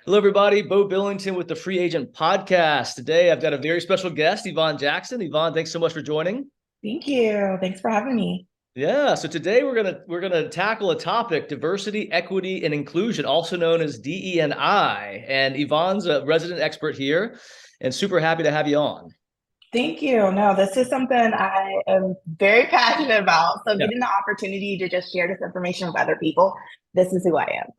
Hello, everybody. Bo Billington with the Free Agent Podcast. Today, I've got a very special guest, Yvonne Jackson. Yvonne, thanks so much for joining. Thank you. Thanks for having me. Yeah, so today we're gonna tackle a topic: diversity, equity, and inclusion, also known as DE&I. And Yvonne's a resident expert here, and super happy to have you on. Thank you. No, this is something I am very passionate about. So Yeah. getting the opportunity to just share this information with other people, this is who I am.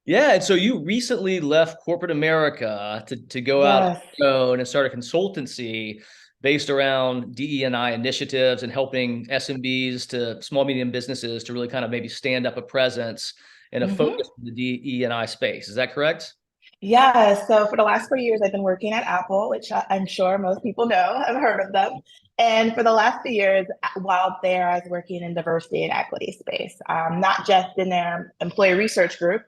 Yeah, and so you recently left corporate America to go out on Yes. your own and start a consultancy based around DE&I initiatives and helping SMBs to small medium businesses to really kind of maybe stand up a presence and a hmm focus in the DE&I space. Is that correct? Yeah. So for the last 4 years, I've been working at Apple, which I'm sure most people know, have heard of them. And for the last 2 years, while there, I was working in diversity and equity space, not just in their employee research group,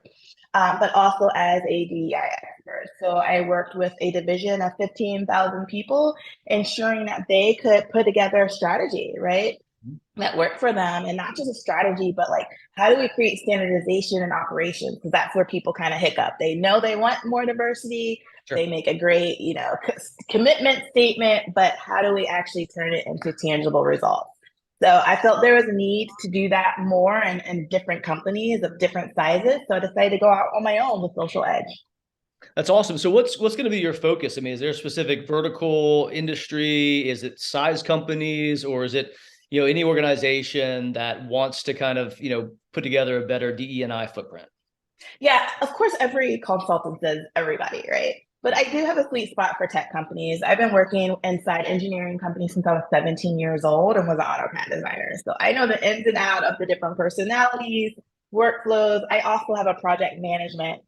but also as a DEI expert. So I worked with a division of 15,000 people, ensuring that they could put together a strategy, right? That worked for them, and not just a strategy, but like how do we create standardization and operations? Because that's where people kind of hiccup. They know they want more diversity, they Sure. make a great, commitment statement, but how do we actually turn it into tangible results? So I felt there was a need to do that more in different companies of different sizes. So I decided to go out on my own with Social Edge. That's awesome. So what's going to be your focus? I mean, is there a specific vertical industry? Is it size companies, or is it any organization that wants to kind of put together a better DE&I footprint? Yeah, of course, every consultant says everybody, right? But I do have a sweet spot for tech companies. I've been working inside engineering companies since I was 17 years old and was an AutoCAD designer. So I know the ins and out of the different personalities, workflows. I also have a project management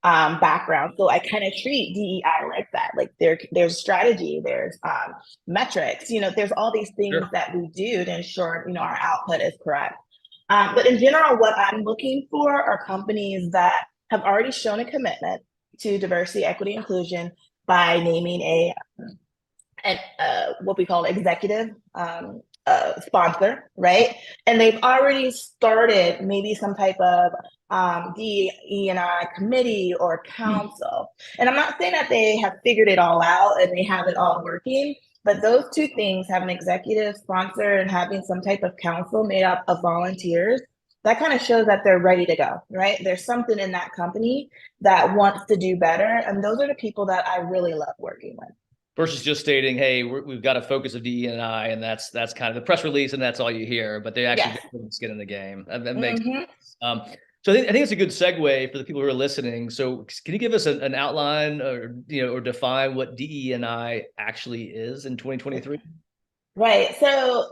background. So I kind of treat DEI like that. Like there's strategy, there's metrics, there's all these things Sure. that we do to ensure, our output is correct. But in general, what I'm looking for are companies that have already shown a commitment to diversity, equity, inclusion by naming what we call executive sponsor, right? And they've already started maybe some type of DE&I committee or council. And I'm not saying that they have figured it all out and they have it all working, but those two things, having an executive sponsor and having some type of council made up of volunteers, that kind of shows that they're ready to go, right? There's something in that company that wants to do better. And those are the people that I really love working with. Versus just stating, "Hey, we've got a focus of DE&I," and that's kind of the press release, and that's all you hear. But they actually Yes. get skin in the game. That makes hmm sense. So I think it's a good segue for the people who are listening. So can you give us an outline, or define what DE&I actually is in 2023? Right. So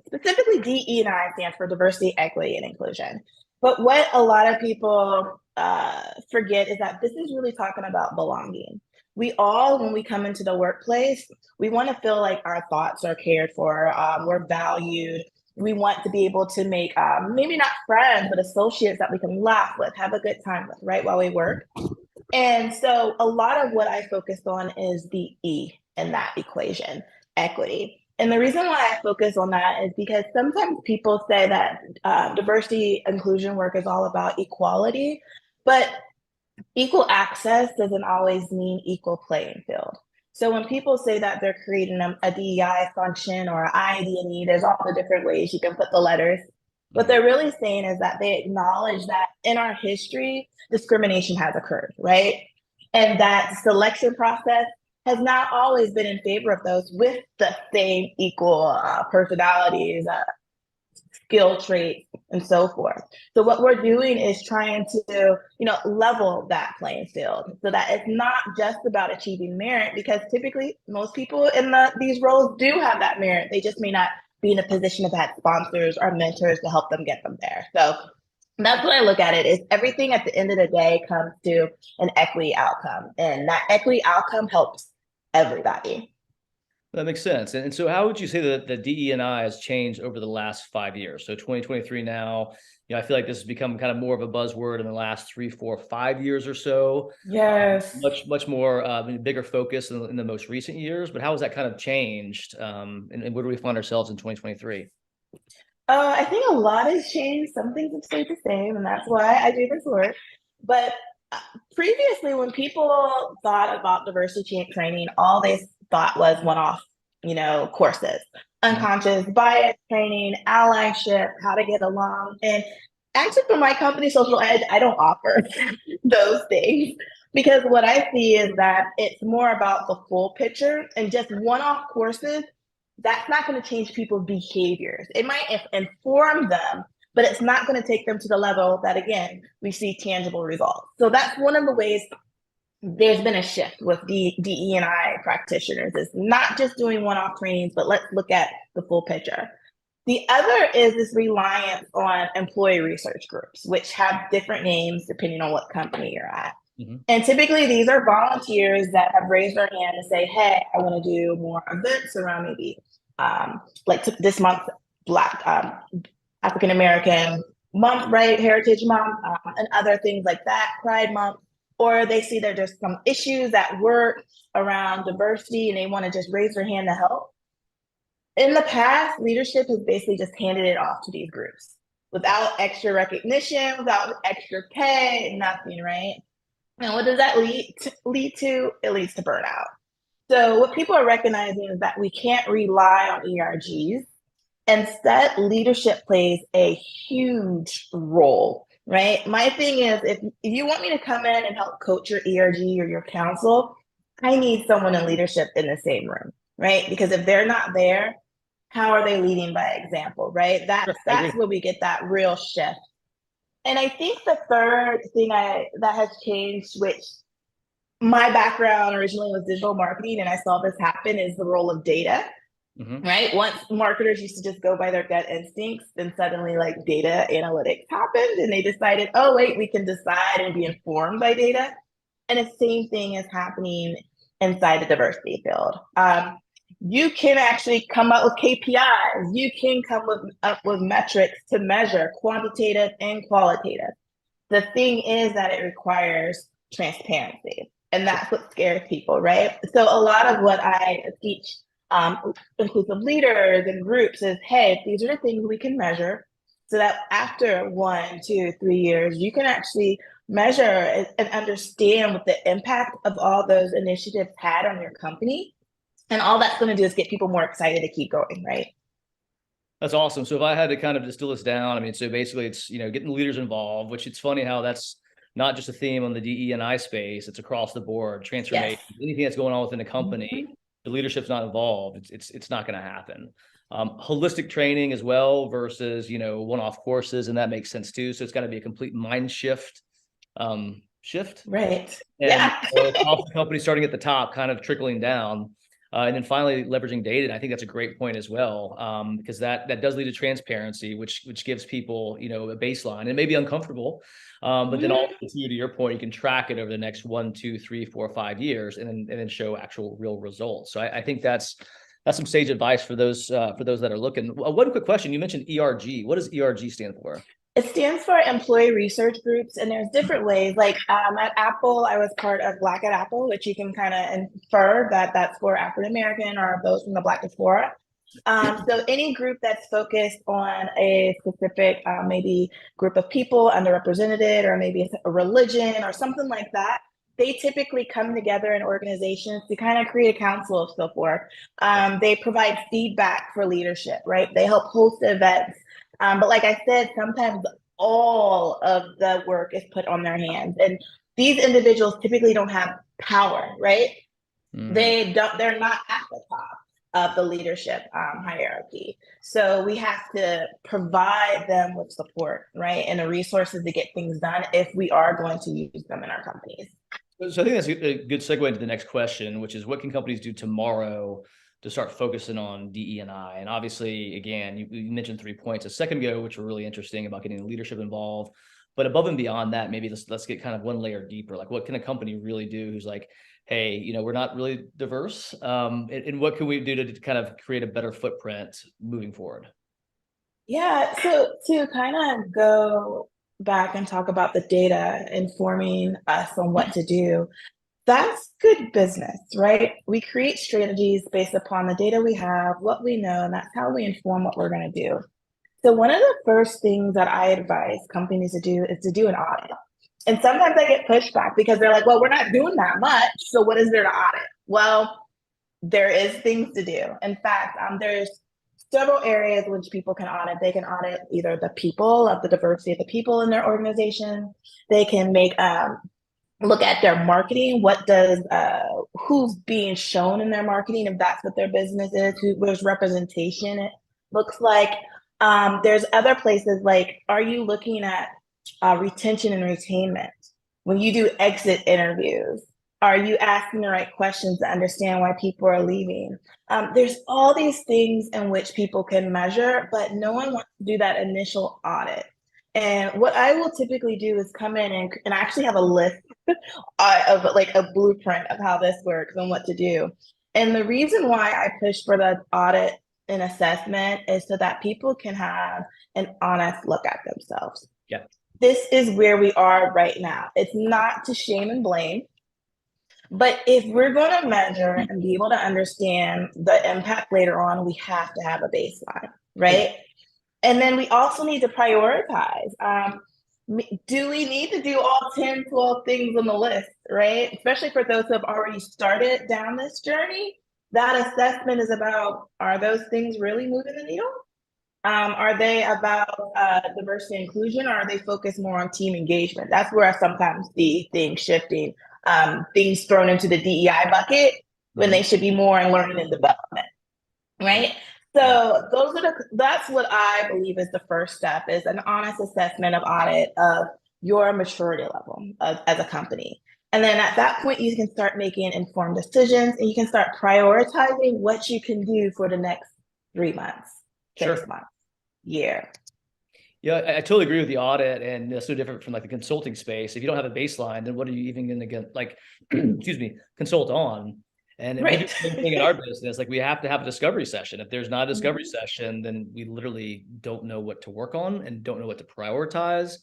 specifically, DE&I stands for diversity, equity, and inclusion. But what a lot of people forget is that this is really talking about belonging. We all, when we come into the workplace, we want to feel like our thoughts are cared for, we're valued. We want to be able to make maybe not friends, but associates that we can laugh with, have a good time with, right, while we work. And so a lot of what I focused on is the E in that equation, equity. And the reason why I focus on that is because sometimes people say that diversity inclusion work is all about equality, but equal access doesn't always mean equal playing field. So when people say that they're creating a DEI function or ID&E, there's all the different ways you can put the letters. What they're really saying is that they acknowledge that in our history, discrimination has occurred, right? And that selection process has not always been in favor of those with the same equal personalities, skill traits, and so forth. So what we're doing is trying to, level that playing field so that it's not just about achieving merit, because typically most people in these roles do have that merit. They just may not be in a position to have sponsors or mentors to help them get them there. So that's what I look at it is everything at the end of the day comes to an equity outcome. And that equity outcome helps everybody. That makes sense. And so how would you say that the DE&I has changed over the last 5 years? So 2023 now, I feel like this has become kind of more of a buzzword in the last 3, 4, 5 years or so. Yes. Much more bigger focus in the most recent years. But how has that kind of changed? And where do we find ourselves in 2023? I think a lot has changed. Some things have stayed the same, and that's why I do this work. But Previously, when people thought about diversity training, all they thought was one-off, courses, Mhm. unconscious bias training, allyship, how to get along. And actually, for my company, Social Ed, I don't offer those things because what I see is that it's more about the full picture and just one-off courses. That's not going to change people's behaviors. It might inform them, but it's not going to take them to the level that, again, we see tangible results. So that's one of the ways there's been a shift with DE&I practitioners. It's not just doing one-off trainings, but let's look at the full picture. The other is this reliance on employee research groups, which have different names depending on what company you're at. Mhm. And typically these are volunteers that have raised their hand and say, hey, I want to do more events around maybe like this month, Black African American month, right? Heritage Month, and other things like that, Pride Month. Or they see that there's some issues at work around diversity and they want to just raise their hand to help. In the past, leadership has basically just handed it off to these groups without extra recognition, without extra pay, nothing, right? And what does that lead to? It leads to burnout. So what people are recognizing is that we can't rely on ERGs. Instead, leadership plays a huge role, right? My thing is, if you want me to come in and help coach your ERG or your council, I need someone in leadership in the same room, right? Because if they're not there, how are they leading by example, right? Sure, I That's agree. where we get that real shift. And I think the third thing that has changed, which my background originally was digital marketing, and I saw this happen, is the role of data. Mhm. Right? Once marketers used to just go by their gut instincts, then suddenly like data analytics happened and they decided, oh, wait, we can decide and be informed by data. And the same thing is happening inside the diversity field. You can actually come up with KPIs. You can up with metrics to measure quantitative and qualitative. The thing is that it requires transparency. And that's what scares people, right? So a lot of what I teach inclusive leaders and groups is, hey, these are the things we can measure so that after 1, 2, 3 years, you can actually measure and understand what the impact of all those initiatives had on your company. And all that's going to do is get people more excited to keep going, right? That's awesome. So if I had to kind of distill this down, I mean, so basically it's, getting the leaders involved, which it's funny how that's not just a theme on the DE&I space, it's across the board, Yes. transformation, anything that's going on within a company, Mhm. the leadership's not involved, it's not going to happen. Holistic training as well versus, one-off courses, and that makes sense too. So it's got to be a complete mind shift. Right. And Yeah. across the company, starting at the top, kind of trickling down. And then finally leveraging data. And I think that's a great point as well, because that does lead to transparency, which gives people, a baseline. And it may be uncomfortable, but then also to your point, you can track it over the next 1, 2, 3, 4, 5 years, and then show actual real results. So I think that's some sage advice for those that are looking. One quick question: you mentioned ERG. What does ERG stand for? It stands for employee research groups, and there's different ways. Like at Apple, I was part of Black at Apple, which you can kind of infer that that's for African American or those from the Black diaspora. So any group that's focused on a specific maybe group of people, underrepresented, or maybe a religion or something like that, they typically come together in organizations to kind of create a council of so forth. They provide feedback for leadership, right? They help host events. But like I said, sometimes all of the work is put on their hands. And these individuals typically don't have power, right? Mm. They're not at the top of the leadership hierarchy. So we have to provide them with support, right? And the resources to get things done if we are going to use them in our companies. So I think that's a good segue into the next question, which is what can companies do tomorrow to start focusing on DE&I? And obviously, again, you mentioned 3 points a second ago, which were really interesting about getting leadership involved. But above and beyond that, maybe let's get kind of one layer deeper. Like, what can a company really do who's like, hey, we're not really diverse, and what can we do to kind of create a better footprint moving forward? Yeah, so to kind of go back and talk about the data informing us on what to do, that's good business, right? We create strategies based upon the data we have, what we know, and that's how we inform what we're going to do. So one of the first things that I advise companies to do is to do an audit. And sometimes I get pushback because they're like, well, we're not doing that much. So what is there to audit? Well, there is things to do. In fact, there's several areas which people can audit. They can audit either the people of the diversity of the people in their organization. They can make look at their marketing. What does who's being shown in their marketing, if that's what their business is, where's representation it looks like. There's other places like, are you looking at retention and retainment? When you do exit interviews, are you asking the right questions to understand why people are leaving? There's all these things in which people can measure, but no one wants to do that initial audit. And what I will typically do is come in and I actually have a list of like a blueprint of how this works and what to do. And the reason why I push for the audit and assessment is so that people can have an honest look at themselves. Yeah. This is where we are right now. It's not to shame and blame, but if we're going to measure and be able to understand the impact later on, we have to have a baseline, right? Yeah. And then we also need to prioritize. Do we need to do all 10, 12 things on the list, right? Especially for those who have already started down this journey, that assessment is about, are those things really moving the needle? Are they about diversity and inclusion, or are they focused more on team engagement? That's where I sometimes see things shifting, things thrown into the DEI bucket when they should be more in learning and development, right? So that's what I believe is the first step, is an honest assessment of audit of your maturity level as a company. And then at that point, you can start making informed decisions and you can start prioritizing what you can do for the next 3 months, 6 months, year. Yeah, I totally agree with the audit, and it's no different from like the consulting space. If you don't have a baseline, then what are you even going to get, like, excuse me, consult on? And we do the same thing in our business. Like, we have to have a discovery session. If there's not a discovery session, then we literally don't know what to work on and don't know what to prioritize.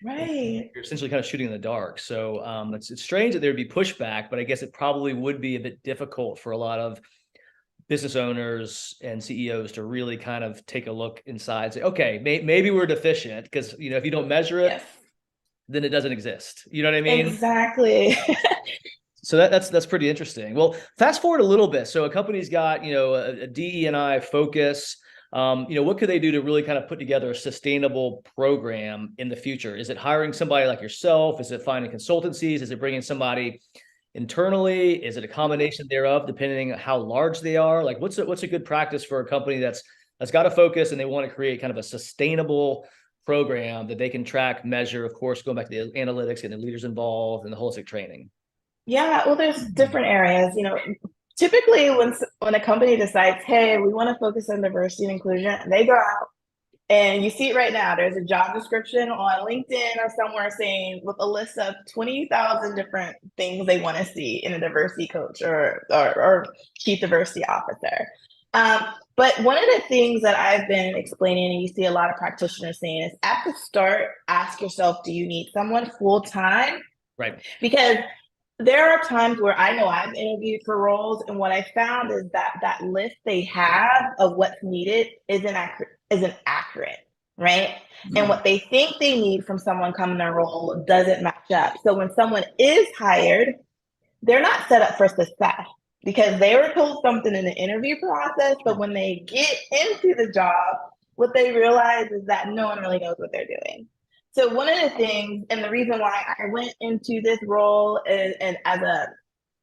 Right. You're essentially kind of shooting in the dark. So it's strange that there'd be pushback, but I guess it probably would be a bit difficult for a lot of business owners and CEOs to really kind of take a look inside and say, okay, maybe we're deficient, because, you know, if you don't measure it, then it doesn't exist. You know what I mean? Exactly. So that's pretty interesting. Well, fast forward a little bit. So a company's got, you know, a DE&I focus. You know, what could they do to really kind of put together a sustainable program in the future? Is it hiring somebody like yourself? Is it finding consultancies? Is it bringing somebody internally? Is it a combination thereof, depending on how large they are? Like, what's a good practice for a company that's got a focus and they want to create kind of a sustainable program that they can track, measure, of course, going back to the analytics and the leaders involved and the holistic training? Yeah, well, there's different areas. You know, typically when a company decides, hey, we want to focus on diversity and inclusion, they go out and you see it right now. There's a job description on LinkedIn or somewhere saying, with a list of 20,000 different things they want to see in a diversity coach or chief diversity officer. But one of the things that I've been explaining, and you see a lot of practitioners saying, is at the start, ask yourself, do you need someone full time? Right. Because there are times where I know I've interviewed for roles, and what I found is that list they have of what's needed isn't accurate, right? And what they think they need from someone coming their role doesn't match up. So when someone is hired, they're not set up for success because they were told something in the interview process, but when they get into the job, what they realize is that no one really knows what they're doing. So one of the things, and the reason why I went into this role and as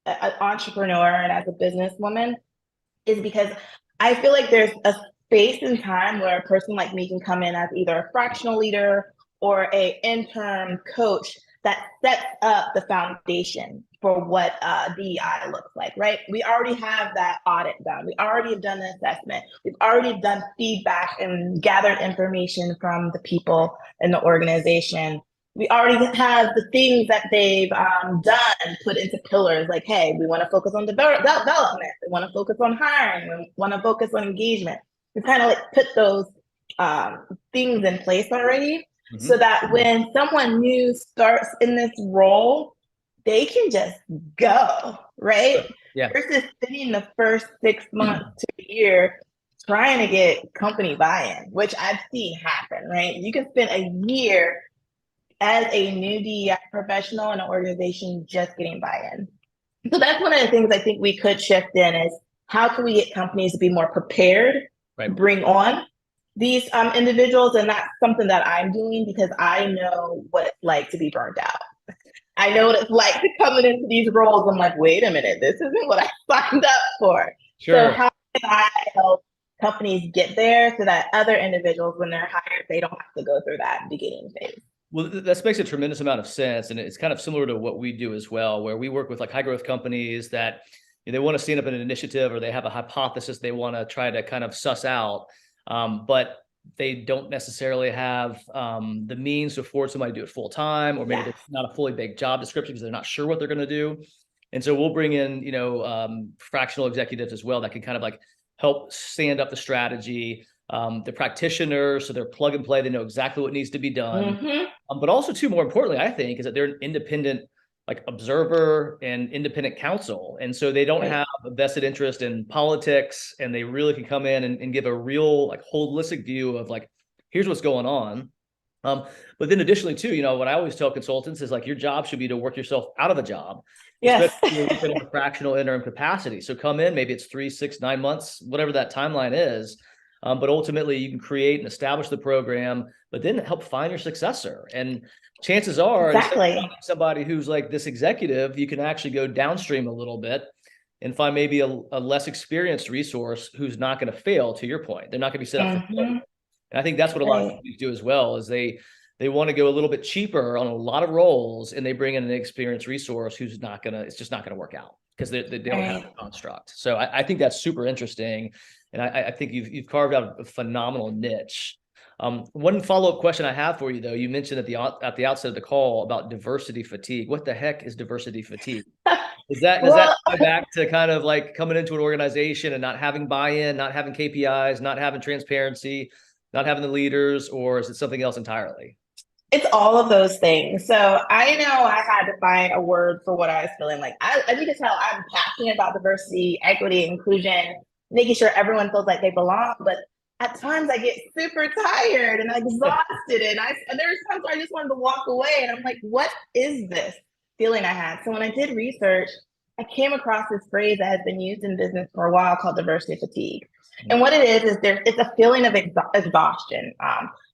an entrepreneur and as a businesswoman, is because I feel like there's a space and time where a person like me can come in as either a fractional leader or a interim coach that sets up the foundation for what DEI looks like, right? We already have that audit done. We already have done the assessment. We've already done feedback and gathered information from the people in the organization. We already have the things that they've done put into pillars, like, hey, we want to focus on development. We want to focus on hiring. We want to focus on engagement. We kind of like put those things in place already, so that when someone new starts in this role, they can just go, right? Yeah. Versus spending the first 6 months to a year trying to get company buy-in, which I've seen happen, right? You can spend a year as a new DEI professional in an organization just getting buy-in. So that's one of the things I think we could shift in is how can we get companies to be more prepared to Right. bring on these individuals? And that's something that I'm doing because I know what it's like to be burned out. I know what it's like to coming into these roles. I'm like, wait a minute, this isn't what I signed up for. Sure. So how can I help companies get there so that other individuals, when they're hired, they don't have to go through that beginning phase? Well, that makes a tremendous amount of sense. And it's kind of similar to what we do as well, where we work with like high growth companies that they want to stand up an initiative or they have a hypothesis they want to try to kind of suss out. But they don't necessarily have the means to afford somebody to do it full time, or maybe Yeah. it's not a fully baked job description because they're not sure what they're going to do. And so we'll bring in, fractional executives as well that can kind of like help stand up the strategy, the practitioners, so they're plug and play, they know exactly what needs to be done. But also too, more importantly, I think, is that they're an independent like observer and independent counsel. And so they don't Right. have a vested interest in politics, and they really can come in and give a real like holistic view of like, here's what's going on. But then additionally too, what I always tell consultants is like, your job should be to work yourself out of a job, Yes. especially if you're in a fractional interim capacity. So come in, maybe it's 3, 6, 9 months, whatever that timeline is. But ultimately you can create and establish the program, but then help find your successor. And chances are, Exactly. somebody who's like this executive, you can actually go downstream a little bit and find maybe a less experienced resource who's not going to fail, to your point. They're not going to be set up for failure. And I think that's what a lot of companies do as well, is they want to go a little bit cheaper on a lot of roles, and they bring in an experienced resource who's it's just not going to work out because they don't have the construct. So I think that's super interesting. And I think you've carved out a phenomenal niche. One follow-up question I have for you, though, you mentioned at the outset of the call about diversity fatigue. What the heck is diversity fatigue? Does that tie back to kind of like coming into an organization and not having buy-in, not having KPIs, not having transparency, not having the leaders, or is it something else entirely? It's all of those things. So I know I had to find a word for what I was feeling like. As you can tell, I'm passionate about diversity, equity, inclusion, making sure everyone feels like they belong. But at times I get super tired and exhausted. And there's times where I just wanted to walk away. And I'm like, what is this feeling I had? So when I did research, I came across this phrase that has been used in business for a while called diversity fatigue. And what it is it's a feeling of exhaustion,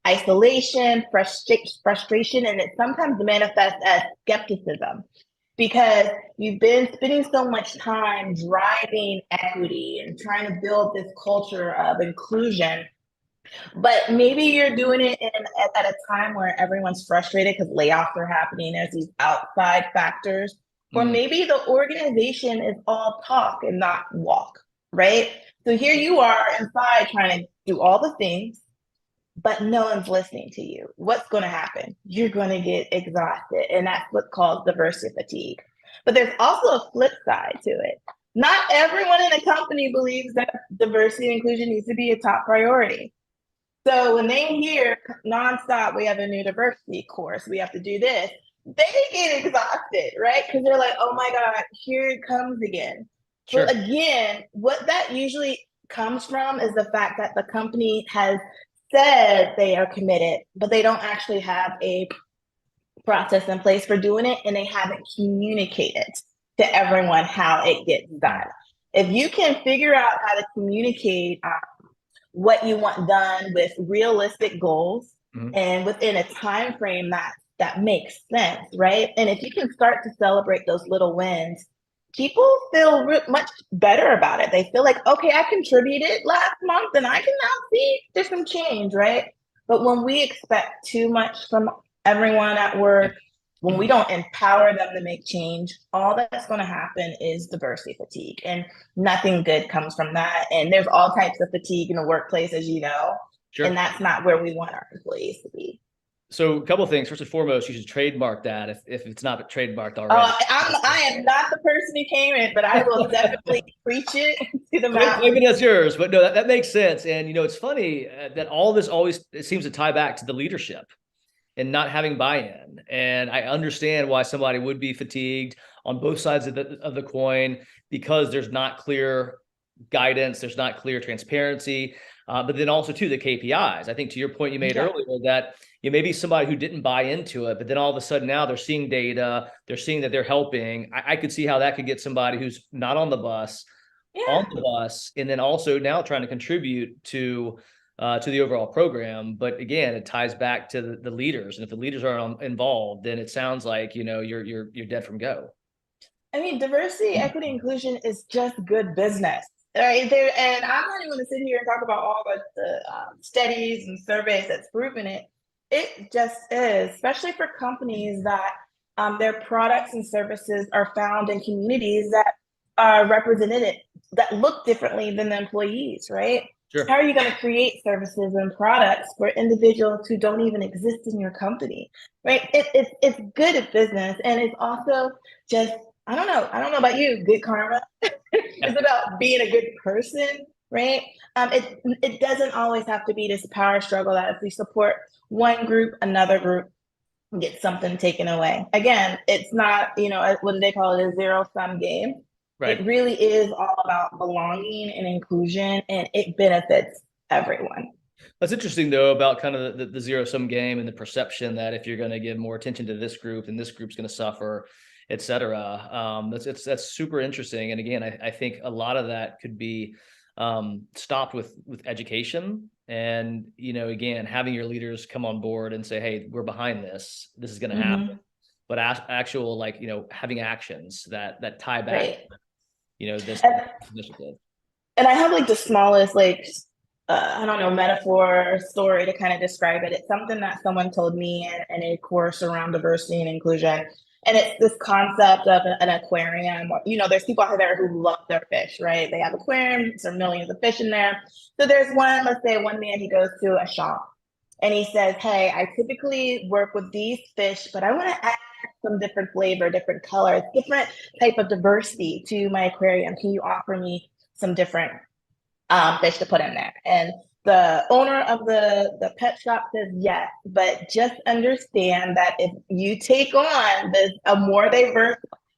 isolation, frustration, and it sometimes manifests as skepticism because you've been spending so much time driving equity and trying to build this culture of inclusion. But maybe you're doing it at a time where everyone's frustrated because layoffs are happening. There's these outside factors. Or maybe the organization is all talk and not walk, right? So here you are inside trying to do all the things, but no one's listening to you. What's going to happen? You're going to get exhausted. And that's what's called diversity fatigue. But there's also a flip side to it. Not everyone in a company believes that diversity and inclusion needs to be a top priority. So when they hear nonstop, we have a new diversity course, we have to do this, they get exhausted, right? Because they're like, oh my God, here it comes again. Sure. But again, what that usually comes from is the fact that the company has said they are committed, but they don't actually have a process in place for doing it, and they haven't communicated to everyone how it gets done. If you can figure out how to communicate what you want done with realistic goals and within a time frame that makes sense, right? And if you can start to celebrate those little wins, people feel much better about it. They feel like, okay, I contributed last month and I can now see there's some change, right? But when we expect too much from everyone at work, when we don't empower them to make change, all that's going to happen is diversity fatigue, and nothing good comes from that. And there's all types of fatigue in the workplace, as you know, and that's not where we want our employees to be. So a couple of things. First and foremost, you should trademark that if it's not trademarked already. I am not the person who came in, but I will definitely preach it to the mountain. Maybe that's yours, but no, that makes sense. And it's funny that all this always seems to tie back to the leadership and not having buy-in. And I understand why somebody would be fatigued on both sides of the coin, because there's not clear guidance, there's not clear transparency, but then also too the KPIs. I think to your point you made earlier that maybe somebody who didn't buy into it, but then all of a sudden now they're seeing data, they're seeing that they're helping. I could see how that could get somebody who's not on the bus on the bus, and then also now trying to contribute to the overall program. But again, it ties back to the leaders, and if the leaders aren't involved, then it sounds like you're dead from go. I mean, diversity, equity, inclusion is just good business, right? There, and I'm not even going to sit here and talk about all the studies and surveys that's proven it. It just is, especially for companies that their products and services are found in communities that are represented, that look differently than the employees, right? Sure. How are you going to create services and products for individuals who don't even exist in your company, right? It's good at business, and it's also just, I don't know about you, good karma. It's about being a good person, right? It doesn't always have to be this power struggle that if we support one group, another group gets something taken away. Again, it's not, what do they call it, a zero-sum game. Right. It really is all about belonging and inclusion, and it benefits everyone. That's interesting, though, about kind of the zero-sum game and the perception that if you're going to give more attention to this group, then this group's going to suffer, et cetera. That's super interesting. And again, I think a lot of that could be stopped with education. And, again, having your leaders come on board and say, hey, we're behind this. This is going to happen. But actual, having actions that tie back. Right. This initiative. And I have the smallest, I don't know, metaphor story to kind of describe it. It's something that someone told me in a course around diversity and inclusion. And it's this concept of an aquarium. There's people out there who love their fish, right? They have aquariums, there are millions of fish in there. So there's let's say one man, he goes to a shop and he says, hey, I typically work with these fish, but I want to add some different flavor, different colors, different type of diversity to my aquarium. Can you offer me some different fish to put in there? And the owner of the pet shop says yes, but just understand that if you take on a more diverse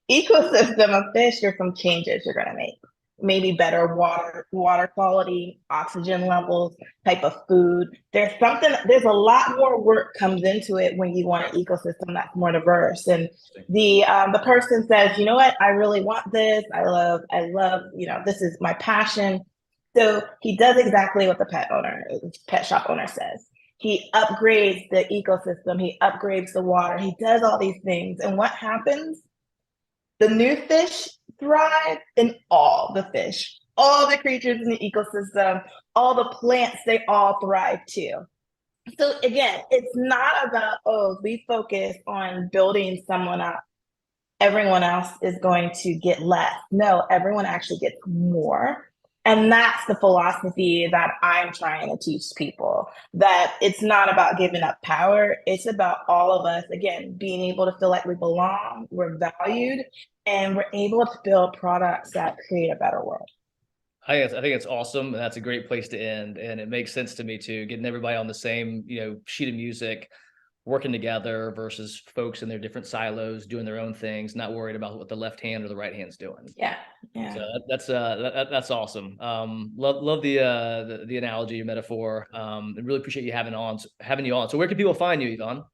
ecosystem of fish, there's some changes you're going to make. Maybe better water quality, oxygen levels, type of food. There's a lot more work comes into it when you want an ecosystem that's more diverse. And the person says, you know what, I really want this. I love, this is my passion. So he does exactly what the pet shop owner says. He upgrades the ecosystem. He upgrades the water. He does all these things. And what happens? The new fish thrive, and all the fish, all the creatures in the ecosystem, all the plants, they all thrive too. So again, it's not about, we focus on building someone up, everyone else is going to get less. No, everyone actually gets more. And that's the philosophy that I'm trying to teach people, that it's not about giving up power. It's about all of us, again, being able to feel like we belong, we're valued, and we're able to build products that create a better world. I think it's awesome. And that's a great place to end. And it makes sense to me too, getting everybody on the same, sheet of music, working together versus folks in their different silos, doing their own things, not worried about what the left hand or the right hand's doing. Yeah. So that's awesome. Love the analogy, your metaphor. And really appreciate you having you on. So where can people find you, Yvonne?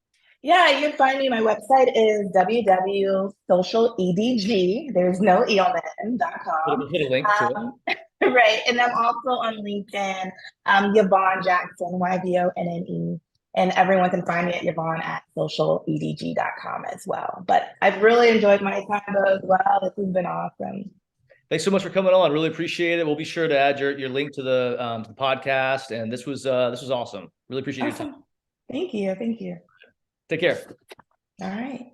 Yeah, you can find me. My website is www.socialedg. There's no e on the end.com. Hit a link to it. Right. And I'm also on LinkedIn, Yvonne Jackson, YVONNE. And everyone can find me at Yvonne at socialedg.com as well. But I've really enjoyed my time as well. This has been awesome. Thanks so much for coming on. Really appreciate it. We'll be sure to add your link to the podcast. And this was awesome. Really appreciate your time. Thank you. Take care. All right.